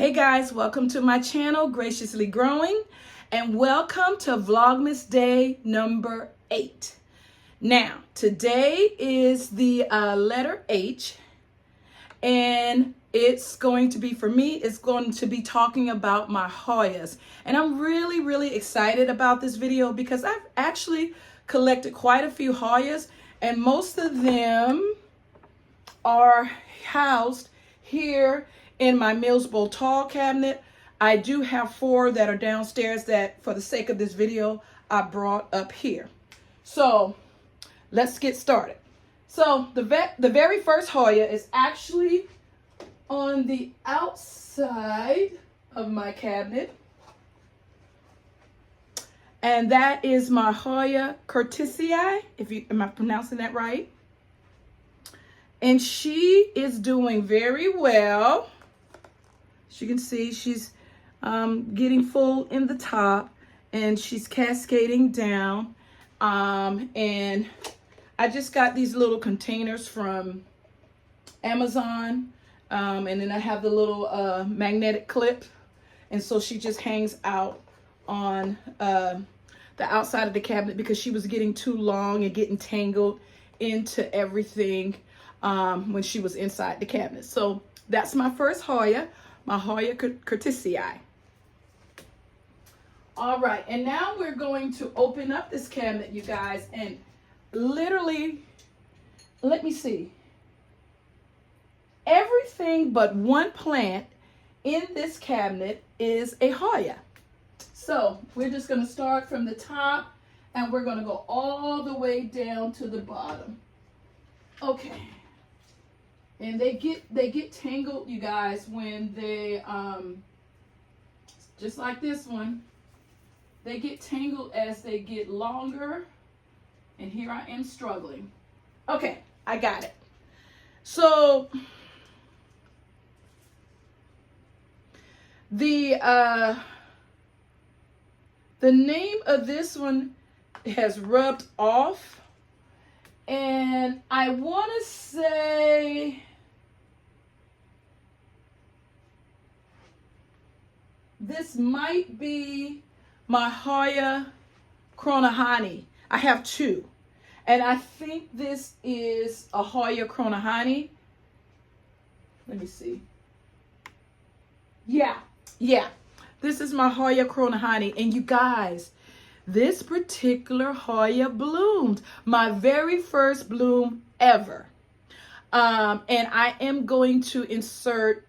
Hey guys, welcome to my channel, Graciously Growing, and welcome to Vlogmas day number 8. Now, today is the letter H, and it's going to be, for me, it's going to be talking about my HOYA'S. And I'm really excited about this video because I've actually collected quite a few HOYA'S, and most of them are housed here in my Mills Bowl tall cabinet. I do have 4 that are downstairs that, for the sake of this video, I brought up here. So let's get started. So the very first Hoya is actually on the outside of my cabinet, and that is my Hoya Curtisii, am I pronouncing that right? And she is doing very well. As you can see, she's getting full in the top, and she's cascading down. And I just got these little containers from Amazon, and then I have the little magnetic clip, and so she just hangs out on the outside of the cabinet because she was getting too long and getting tangled into everything when she was inside the cabinet. So that's my first Hoya, my Hoya Curtisii. All right, and now we're going to open up this cabinet, you guys, and literally, let me see. Everything but one plant in this cabinet is a Hoya. So we're just going to start from the top, and we're going to go all the way down to the bottom. Okay. And they get tangled, you guys, when they just like this one. They get tangled as they get longer, and here I am struggling. Okay, I got it. So the name of this one has rubbed off, and I want to say this might be my Hoya Kronahani. I have 2. And I think this is a Hoya Kronahani. Let me see. Yeah. This is my Hoya Kronahani. And you guys, this particular Hoya bloomed. My very first bloom ever. And I am going to insert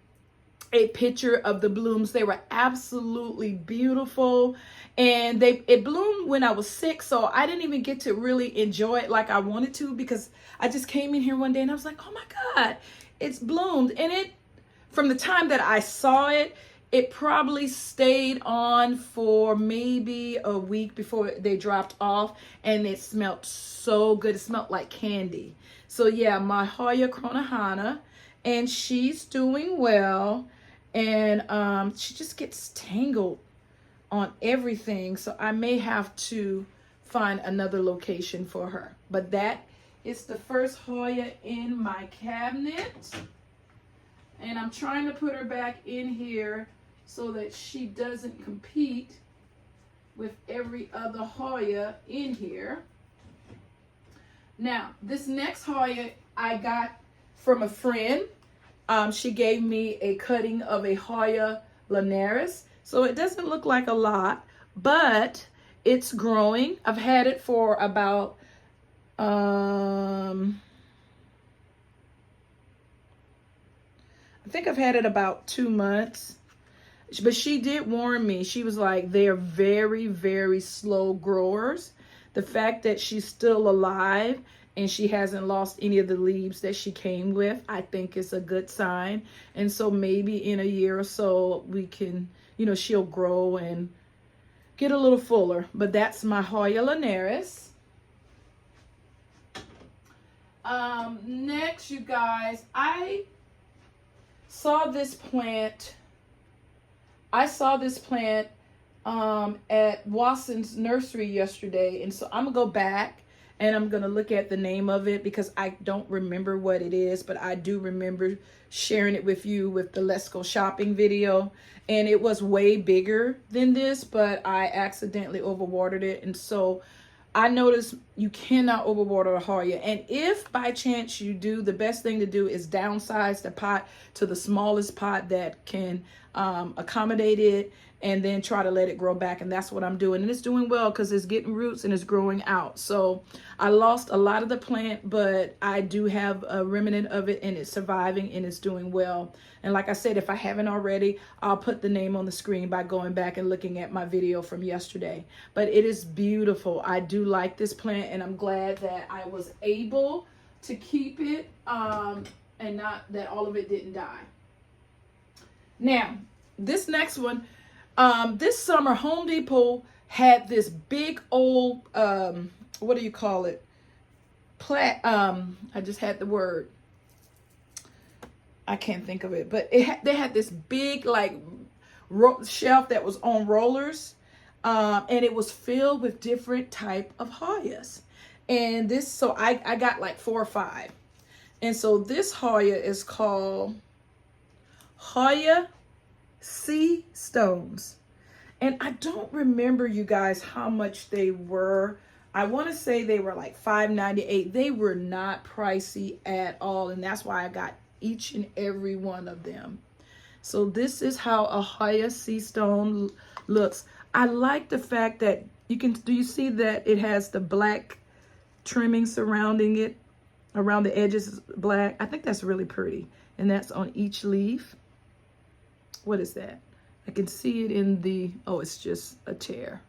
a picture of the blooms. They were absolutely beautiful, and it bloomed when I was sick, so I didn't even get to really enjoy it like I wanted to, because I just came in here one day and I was like, oh my God, it's bloomed. And it, from the time that I saw it, it probably stayed on for maybe a week before they dropped off, and it smelled so good. It smelled like candy. So yeah, my Hoya Kronahana, and she's doing well. And she just gets tangled on everything, so I may have to find another location for her. But that is the first Hoya in my cabinet, and I'm trying to put her back in here so that she doesn't compete with every other Hoya in here. Now, this next Hoya I got from a friend. She gave me a cutting of a Hoya Linares. So it doesn't look like a lot, but it's growing. I've had it for about, I think I've had it about 2 months. But she did warn me. She was like, they're very slow growers. The fact that she's still alive and she hasn't lost any of the leaves that she came with, I think is a good sign. And so maybe in a year or so, we can, she'll grow and get a little fuller. But that's my Hoya Linares. Next, you guys, I saw this plant. At Watson's nursery yesterday, and so I'm gonna go back and I'm going to look at the name of it because I don't remember what it is, but I do remember sharing it with you with the Let's Go Shopping video. And it was way bigger than this, but I accidentally overwatered it. And so I noticed you cannot overwater a Hoya. And if by chance you do, the best thing to do is downsize the pot to the smallest pot that can accommodate it, and then try to let it grow back. And that's what I'm doing. And it's doing well because it's getting roots and it's growing out. So I lost a lot of the plant, but I do have a remnant of it, and it's surviving and it's doing well. And like I said, if I haven't already, I'll put the name on the screen by going back and looking at my video from yesterday. But it is beautiful. I do like this plant, and I'm glad that I was able to keep it and not that all of it didn't die. Now, this next one, this summer, Home Depot had this big old, what do you call it? I just had the word. I can't think of it, but they had this big like shelf that was on rollers, and it was filled with different type of Hoyas. And this, so I got like 4 or 5. And so this Hoya is called HOYA'S Sea Stones. And I don't remember, you guys, how much they were. I want to say they were like $5.98. They were not pricey at all. And that's why I got each and every one of them. So this is how a HOYA'S Sea Stone looks. I like the fact that do you see that it has the black trimming surrounding it? Around the edges is black. I think that's really pretty. And that's on each leaf. What is that? I can see it in the, oh, it's just a tear.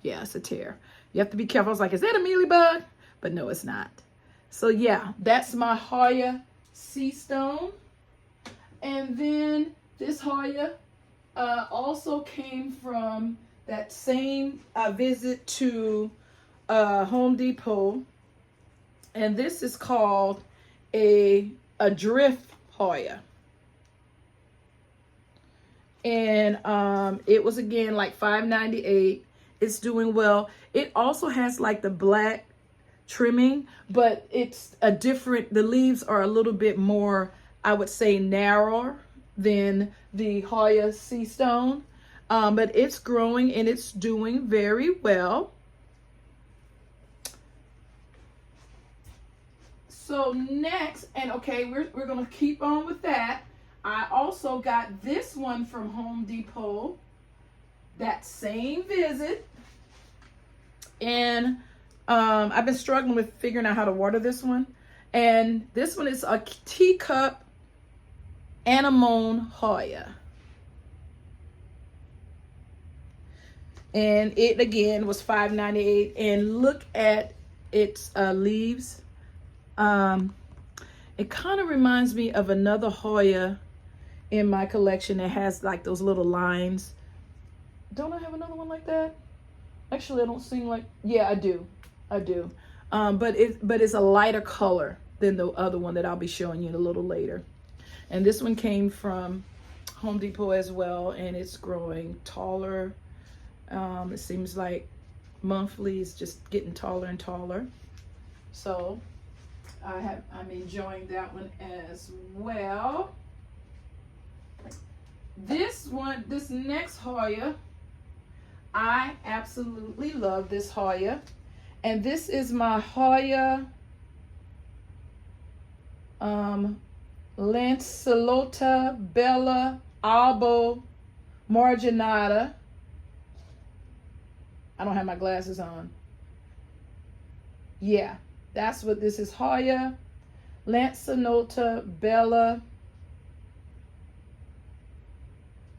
Yeah, it's a tear. You have to be careful. I was like, is that a mealybug? But no, it's not. So yeah, that's my HOYA'S Sea Stone. And then this Hoya also came from that same visit to Home Depot. And this is called a drift Hoya. And it was, again, like $5.98. It's doing well. It also has like the black trimming, but it's a different, the leaves are a little bit more, I would say, narrower than the HOYA'S Sea Stone. But it's growing and it's doing very well. So next, and okay, we're going to keep on with that. I also got this one from Home Depot, that same visit. And I've been struggling with figuring out how to water this one. And this one is a teacup anemone Hoya. And it, again, was $5.98. And look at its leaves. It kind of reminds me of another Hoya in my collection that has like those little lines. Don't I have another one like that? Actually, I don't seem like, yeah, I do. But it's a lighter color than the other one that I'll be showing you a little later. And this one came from Home Depot as well, and it's growing taller. It seems like monthly it's just getting taller and taller. So I'm enjoying that one as well. This next Hoya, I absolutely love this Hoya. And this is my Hoya Lanceolata Bella Albo Marginata. I don't have my glasses on. Yeah, that's what this is. Hoya Lanceolata Bella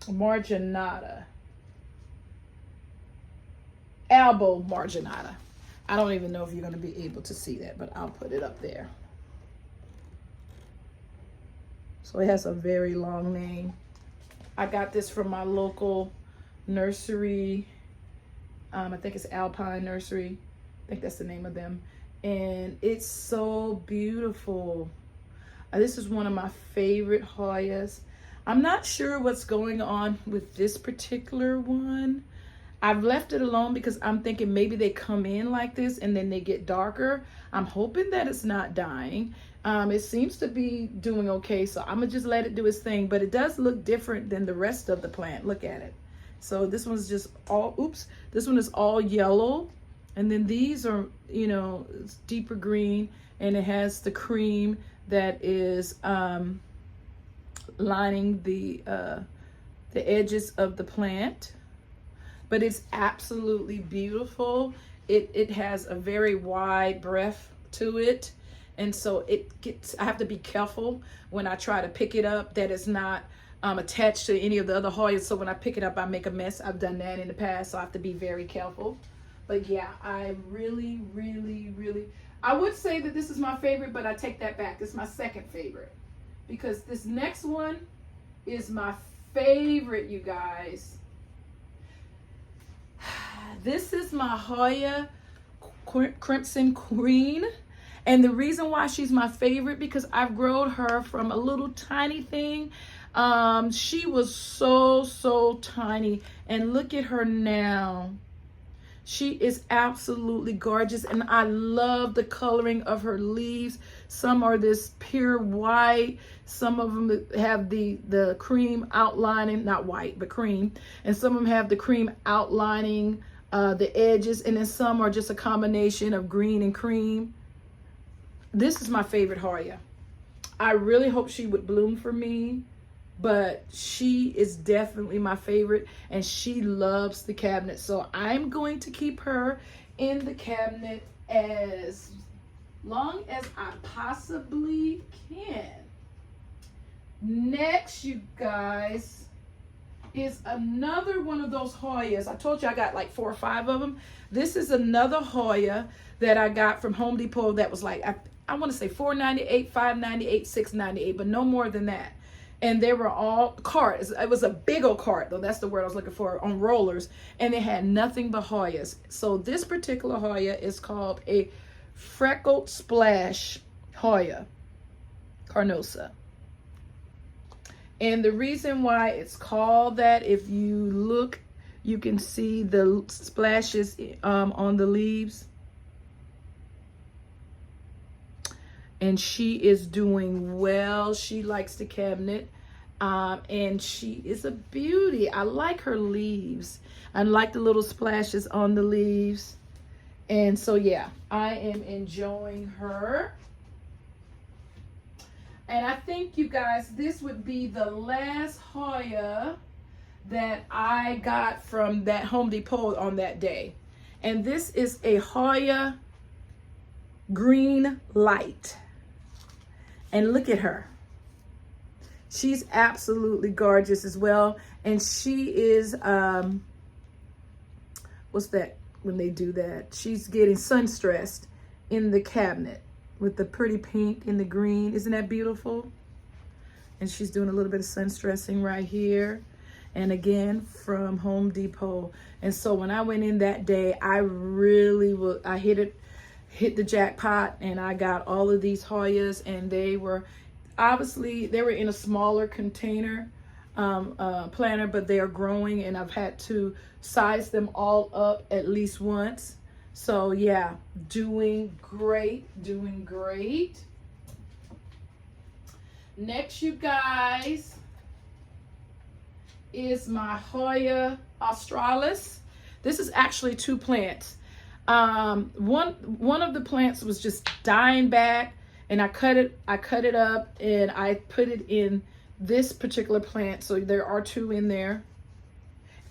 Marginata. Albo Marginata. I don't even know if you're going to be able to see that, but I'll put it up there. So it has a very long name. I got this from my local nursery. I think it's Alpine Nursery. I think that's the name of them. And it's so beautiful. This is one of my favorite Hoyas. I'm not sure what's going on with this particular one. I've left it alone because I'm thinking maybe they come in like this and then they get darker. I'm hoping that it's not dying. It seems to be doing okay, so I'm gonna just let it do its thing, but it does look different than the rest of the plant. Look at it. So this one's just all, oops, this one is all yellow. And then these are, you know, it's deeper green, and it has the cream that is lining the edges of the plant. But it's absolutely beautiful. It has a very wide breadth to it. And so I have to be careful when I try to pick it up that it's not attached to any of the other Hoyas. So when I pick it up, I make a mess. I've done that in the past, so I have to be very careful. But yeah, I really, really, really, I would say that this is my favorite, but I take that back. It's my second favorite because this next one is my favorite, you guys. This is my Hoya Crimson Queen. And the reason why she's my favorite, because I've grown her from a little tiny thing. She was so tiny. And look at her now. She is absolutely gorgeous. And I love the coloring of her leaves. Some are this pure white. Some of them have the cream outlining, not white, but cream. And some of them have the cream outlining the edges. And then some are just a combination of green and cream. This is my favorite Hoya. I really hope she would bloom for me, but she is definitely my favorite, and she loves the cabinet. So I'm going to keep her in the cabinet as long as I possibly can. Next, you guys, is another one of those Hoyas. I told you I got like 4 or 5 of them. This is another Hoya that I got from Home Depot that was like, I want to say $4.98, $5.98, $6.98, but no more than that. And they were all carts. It was a big old cart, though. That's the word I was looking for, on rollers. And they had nothing but Hoyas. So this particular Hoya is called a Freckled Splash Hoya Carnosa. And the reason why it's called that, if you look, you can see the splashes on the leaves. And she is doing well. She likes the cabinet. And she is a beauty. I like her leaves. I like the little splashes on the leaves. And so, yeah, I am enjoying her. And I think, you guys, this would be the last Hoya that I got from that Home Depot on that day. And this is a Hoya Green Light. And look at her. She's absolutely gorgeous as well. And she is, what's that when they do that? She's getting sun stressed in the cabinet with the pretty pink and the green. Isn't that beautiful? And she's doing a little bit of sun stressing right here. And again, from Home Depot. And so when I went in that day, I really I hit the jackpot, and I got all of these Hoyas, and they were obviously, they were in a smaller container planter, but they are growing, and I've had to size them all up at least once. So yeah, doing great, doing great. Next, you guys, is my Hoya Australis. This is actually 2 plants. One of the plants was just dying back, and I cut it up, and I put it in this particular plant. So there are 2 in there,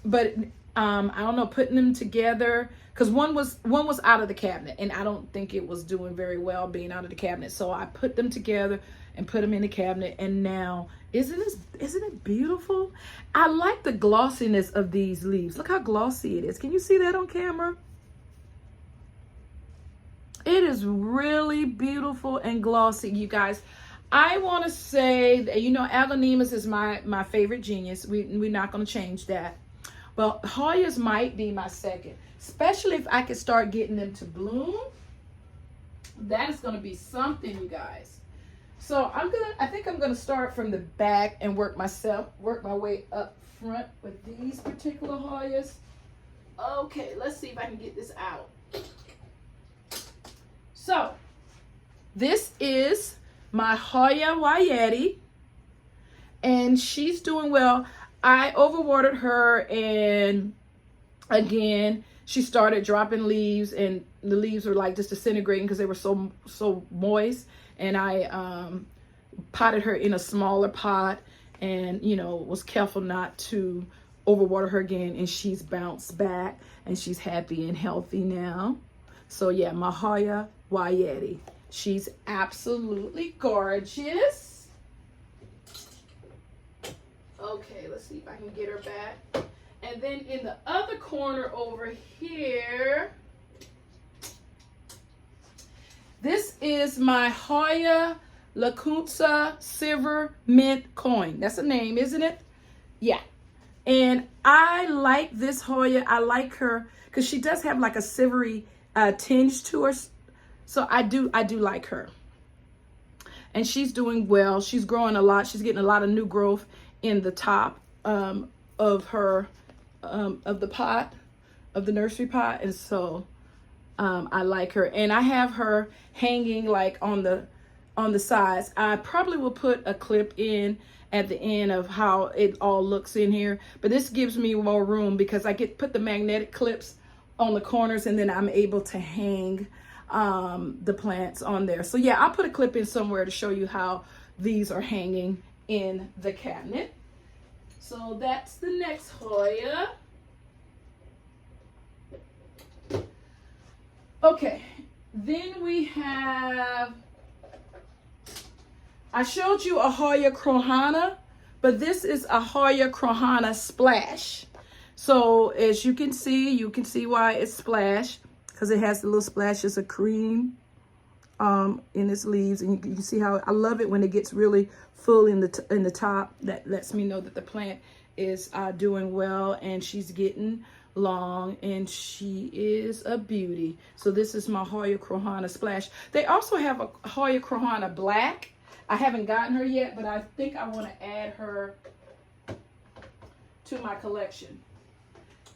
but I don't know, putting them together, because one was out of the cabinet, and I don't think it was doing very well being out of the cabinet. So I put them together and put them in the cabinet, and now isn't it beautiful? I like the glossiness of these leaves. Look how glossy it is. Can you see that on camera? It is really beautiful and glossy, you guys. I want to say that, you know, Aglaonemas is my favorite genus. We're not going to change that. Well, Hoyas might be my second, especially if I could start getting them to bloom. That is going to be something, you guys. So I think I'm gonna start from the back and work my way up front with these particular Hoyas. Okay, let's see if I can get this out. So, this is my HOYA'S, and she's doing well. I overwatered her, and again, she started dropping leaves, and the leaves were like just disintegrating because they were so moist. And I potted her in a smaller pot, and was careful not to overwater her again, and she's bounced back, and she's happy and healthy now. So yeah, my HOYA'S. She's absolutely gorgeous. Okay, let's see if I can get her back. And then in the other corner over here, this is my Hoya Lacunza Silver Mint Coin. That's a name, isn't it? Yeah. And I like this Hoya. I like her because she does have like a silvery tinge to her. So I do like her. And she's doing well. She's growing a lot. She's getting a lot of new growth in the top of her of the pot, of the nursery pot. And so I like her. And I have her hanging like on the sides. I probably will put a clip in at the end of how it all looks in here, but this gives me more room because I put the magnetic clips on the corners, and then I'm able to hang the plants on there. So yeah, I'll put a clip in somewhere to show you how these are hanging in the cabinet. So that's the next Hoya. Okay, then we have, I showed you a Hoya Crohana, but this is a Hoya Crohana Splash. So as you can see why it's splash, because it has the little splashes of cream in its leaves, and you can see how I love it when it gets really full in the top. That lets me know that the plant is doing well, and she's getting long, and she is a beauty. So this is my Hoya Crohana Splash. They also have a Hoya Crohana Black. I haven't gotten her yet, but I think I want to add her to my collection.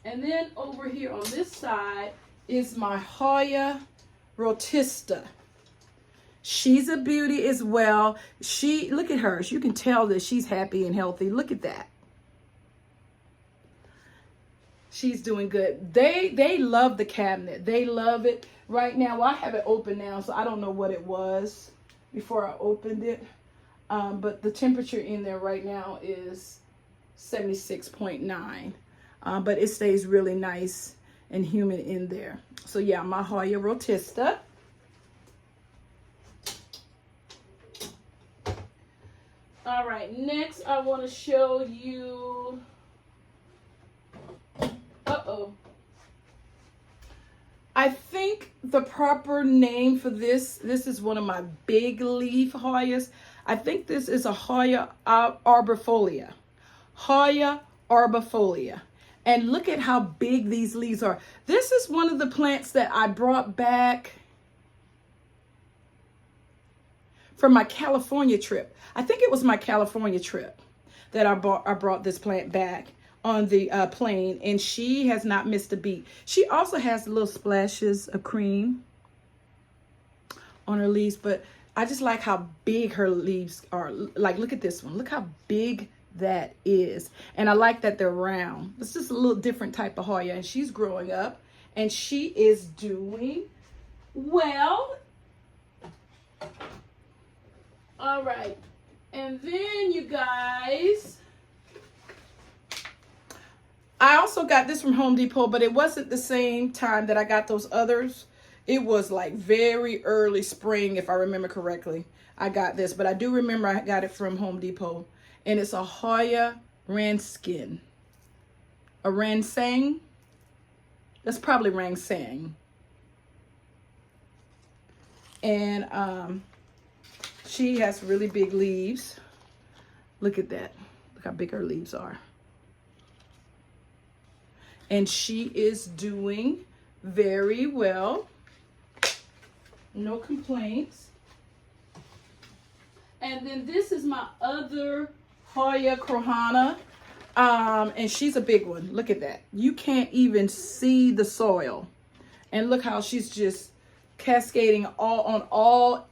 And then over here on this side is my Hoya Rotista. She's a beauty as well. Look at her. You can tell that she's happy and healthy. Look at that. She's doing good. They love the cabinet. They love it right now. Well, I have it open now, so I don't know what it was before I opened it. But the temperature in there right now is 76.9. But it stays really nice and humid in there. So yeah, my Hoya Rotista. All right, next I want to show you, I think the proper name for this is one of my big leaf Hoyas. I think this is a Hoya arbifolia. Hoya arbifolia. And look at how big these leaves are. This is one of the plants that I brought back from my California trip. I think it was my California trip that I brought this plant back on the plane, and she has not missed a beat. She also has little splashes of cream on her leaves, but I just like how big her leaves are. Like, look at this one. Look how big that is. And I like that they're round. It's just a little different type of Hoya, and she's growing up, and she is doing well. All right. And then, you guys, I also got this from Home Depot, but it wasn't the same time that I got those others. It was like very early spring, if I remember correctly. I got this, but I do remember I got it from Home Depot. And it's a Hoya Ranskin. A Ransang? That's probably Ransang. And she has really big leaves. Look at that. Look how big her leaves are. And she is doing very well. No complaints. And then this is my other Hoya Crohana. And she's a big one. Look at that. You can't even see the soil. And look how she's just cascading all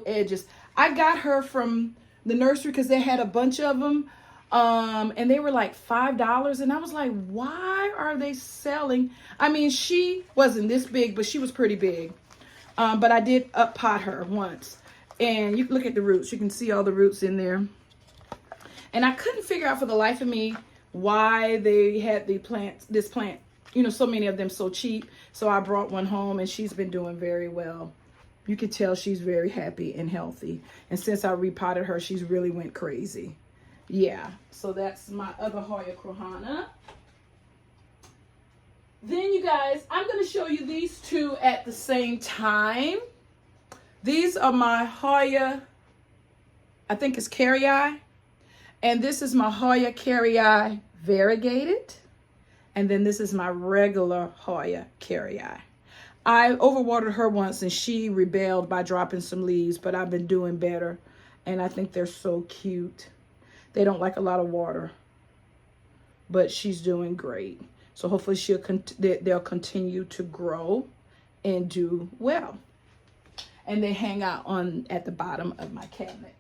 edges. I got her from the nursery because they had a bunch of them. And they were like $5. And I was like, why are they selling? I mean, she wasn't this big, but she was pretty big. But I did up pot her once. And you look at the roots. You can see all the roots in there. And I couldn't figure out for the life of me why they had this plant, you know, so many of them so cheap. So I brought one home and she's been doing very well. You can tell she's very happy and healthy. And since I repotted her, she's really went crazy. Yeah, so that's my other Hoya Crohana. Then you guys, I'm going to show you these two at the same time. These are my Hoya, I think it's Carrii. And this is my Hoya Carrii variegated. And then this is my regular Hoya Carrii. I overwatered her once and she rebelled by dropping some leaves, but I've been doing better. And I think they're so cute. They don't like a lot of water, but she's doing great. So hopefully they'll continue to grow and do well. And they hang out at the bottom of my cabinet.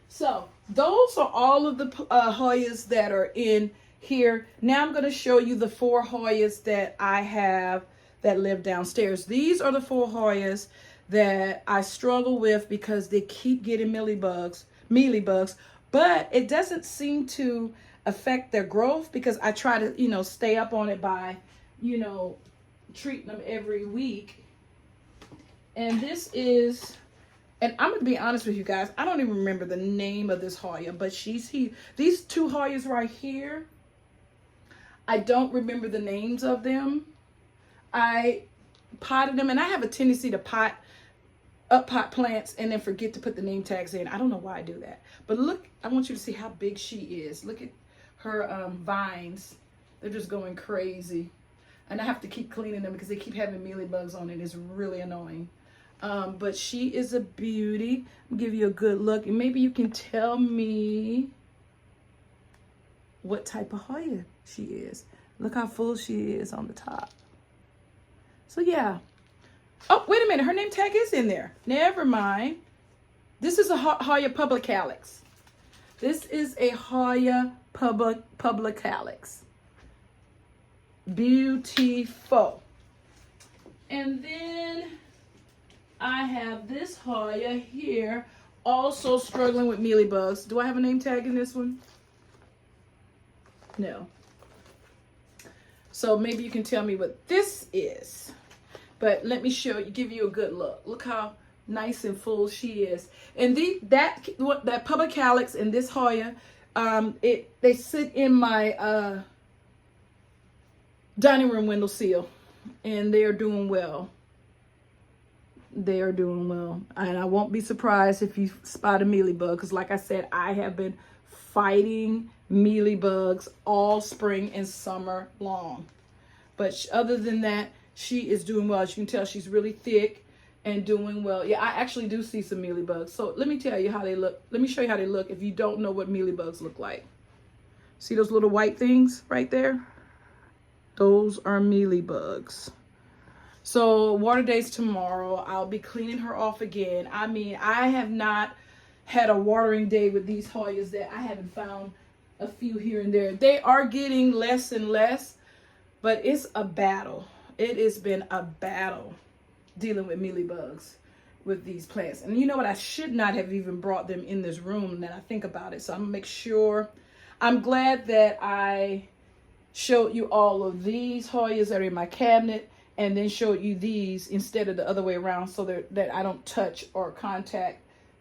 So those are all of the Hoyas that are in here. Now I'm going to show you the 4 Hoyas that I have that live downstairs. These are the 4 Hoyas that I struggle with because they keep getting mealybugs, but it doesn't seem to affect their growth because I try to, you know, stay up on it by, you know, treating them every week. And this is, and I'm going to be honest with you guys, I don't even remember the name of this Hoya, but she's here. These 2 Hoyas right here, I don't remember the names of them. I potted them, and I have a tendency to pot plants and then forget to put the name tags in. I don't know why I do that. But look, I want you to see how big she is. Look at her vines. They're just going crazy. And I have to keep cleaning them because they keep having mealybugs on it. It's really annoying. But she is a beauty. I'll give you a good look. And maybe you can tell me what type of Hoya she is. Look how full she is on the top. So yeah. Oh, wait a minute. Her name tag is in there. Never mind. This is a Hoya publicalis. This is a Hoya publicalis. Beautiful. And then I have this Hoya here, also struggling with mealybugs. Do I have a name tag in this one? No. So maybe you can tell me what this is. But let me show you, give you a good look. Look how nice and full she is. And that publicalis and this Hoya, they sit in my dining room windowsill, and they are doing well. They are doing well. And I won't be surprised if you spot a mealybug, because like I said, I have been fighting mealybugs all spring and summer long. But other than that, she is doing well. As you can tell, she's really thick and doing well. Yeah, I actually do see some mealybugs. So let me tell you how they look. Let me show you how they look if you don't know what mealybugs look like. See those little white things right there? Those are mealybugs. So water day's tomorrow. I'll be cleaning her off again. I mean, I have not had a watering day with these Hoyas that I haven't found a few here and there. They are getting less and less, but it's a battle. It has been a battle dealing with mealybugs with these plants. And you know what? I should not have even brought them in this room now I think about it. So I'm gonna make sure. I'm glad that I showed you all of these Hoyas that are in my cabinet and then showed you these instead of the other way around, so that I don't touch or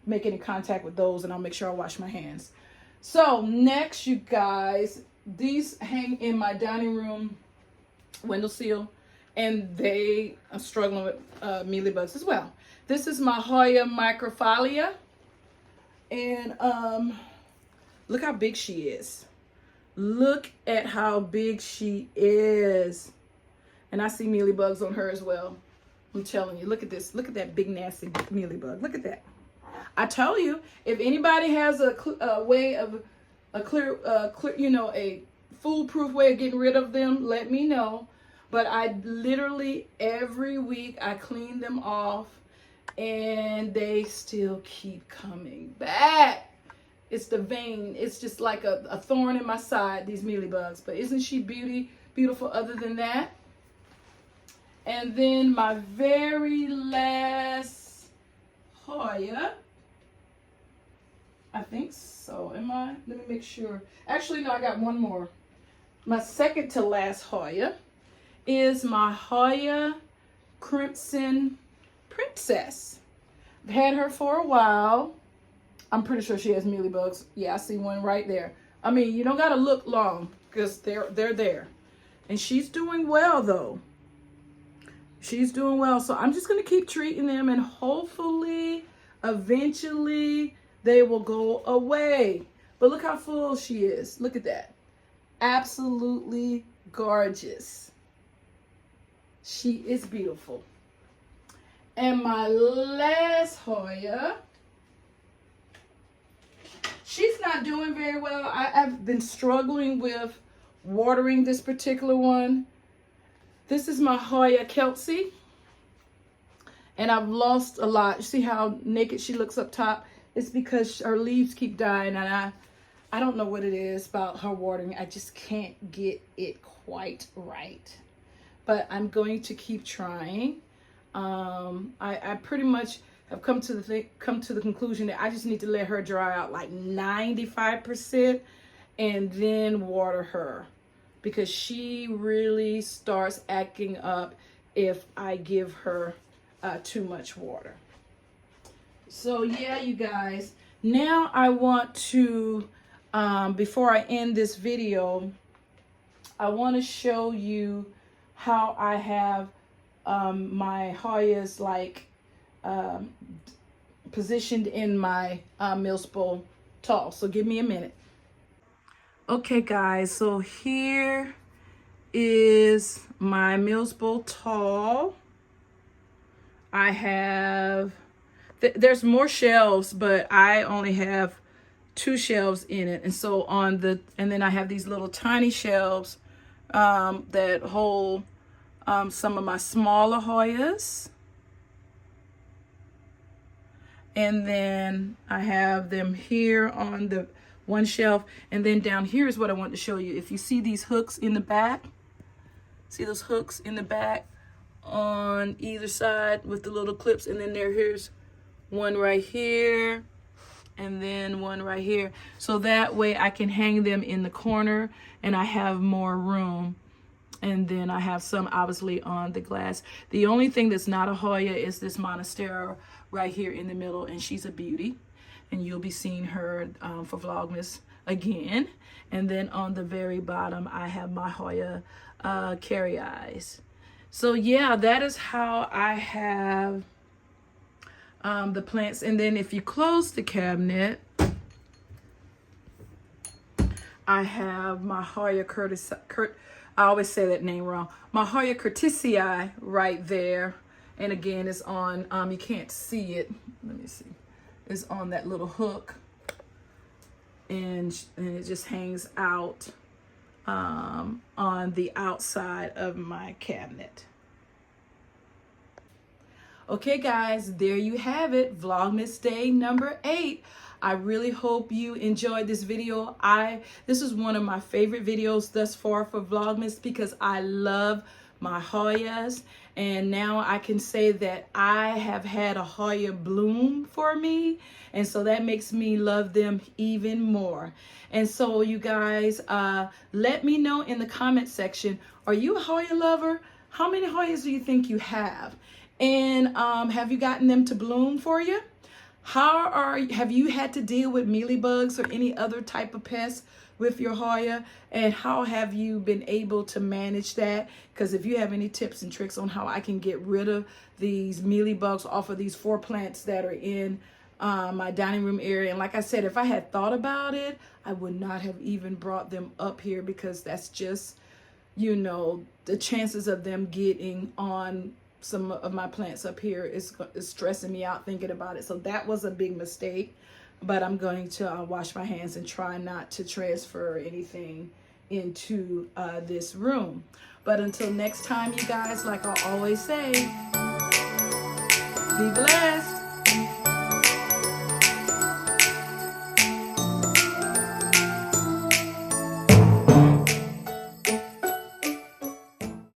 make any contact with those, and I'll make sure I wash my hands. So next, you guys, these hang in my dining room windowsill, and they are struggling with mealybugs as well. This is my Hoya microphylla, and look how big she is. Look at how big she is. And I see mealybugs on her as well. I'm telling you, look at this. Look at that big, nasty mealybug. Look at that. I tell you, if anybody has a way of clear, you know, a foolproof way of getting rid of them, let me know. But I literally every week I clean them off, and they still keep coming back. It's the vein. It's just like a thorn in my side, these mealybugs. But isn't she beautiful other than that? And then my very last Hoya. I think so. Am I? Let me make sure. Actually, no, I got one more. My second to last Hoya is my Hoya Crimson Princess. I've had her for a while. I'm pretty sure she has mealybugs. Yeah, I see one right there. I mean, you don't got to look long because they're there. And she's doing well, though. She's doing well. So I'm just going to keep treating them, and hopefully, eventually, they will go away. But look how full she is. Look at that. Absolutely gorgeous. She is beautiful. And my last Hoya, she's not doing very well. I've been struggling with watering this particular one. This is my Hoya Kelsey. And I've lost a lot. See how naked she looks up top? It's because her leaves keep dying, and I don't know what it is about her watering. I just can't get it quite right. But I'm going to keep trying. I pretty much have come to the conclusion that I just need to let her dry out like 95% and then water her, because she really starts acting up if I give her too much water. So yeah, you guys, now I want to, before I end this video, I want to show you how I have my Hoyas like positioned in my Mills Bowl tall. So give me a minute. Okay guys, so here is my Mills Bowl tall. I have, there's more shelves, but I only have 2 shelves in it. And so and then I have these little tiny shelves that hold some of my smaller Hoyas. And then I have them here on the one shelf. And then down here is what I want to show you. If you see these hooks in the back, see those hooks in the back on either side with the little clips, and then here's one right here, and then one right here. So that way I can hang them in the corner and I have more room. And then I have some obviously on the glass. The only thing that's not a Hoya is this Monstera right here in the middle, and she's a beauty. And you'll be seeing her for Vlogmas again. And then on the very bottom, I have my Hoya HOYA'S. So yeah, that is how I have the plants. And then if you close the cabinet, I have my Hoya I always say that name wrong. My Hoya Curtisii right there. And again, it's on, you can't see it. Let me see. It's on that little hook. And it just hangs out on the outside of my cabinet. Okay guys, there you have it, Vlogmas day number 8. I really hope you enjoyed this video. This is one of my favorite videos thus far for Vlogmas because I love my Hoyas, and now I can say that I have had a Hoya bloom for me, and so that makes me love them even more. And so you guys, let me know in the comment section, are you a Hoya lover? How many Hoyas do you think you have? And have you gotten them to bloom for you? Have you had to deal with mealybugs or any other type of pests with your Hoya? And how have you been able to manage that? Because if you have any tips and tricks on how I can get rid of these mealybugs off of these 4 plants that are in my dining room area. And like I said, if I had thought about it, I would not have even brought them up here, because that's just, you know, the chances of them getting on some of my plants up here is stressing me out thinking about it. So that was a big mistake. but I'm going to wash my hands and try not to transfer anything into this room. But until next time, you guys, like I always say, be blessed.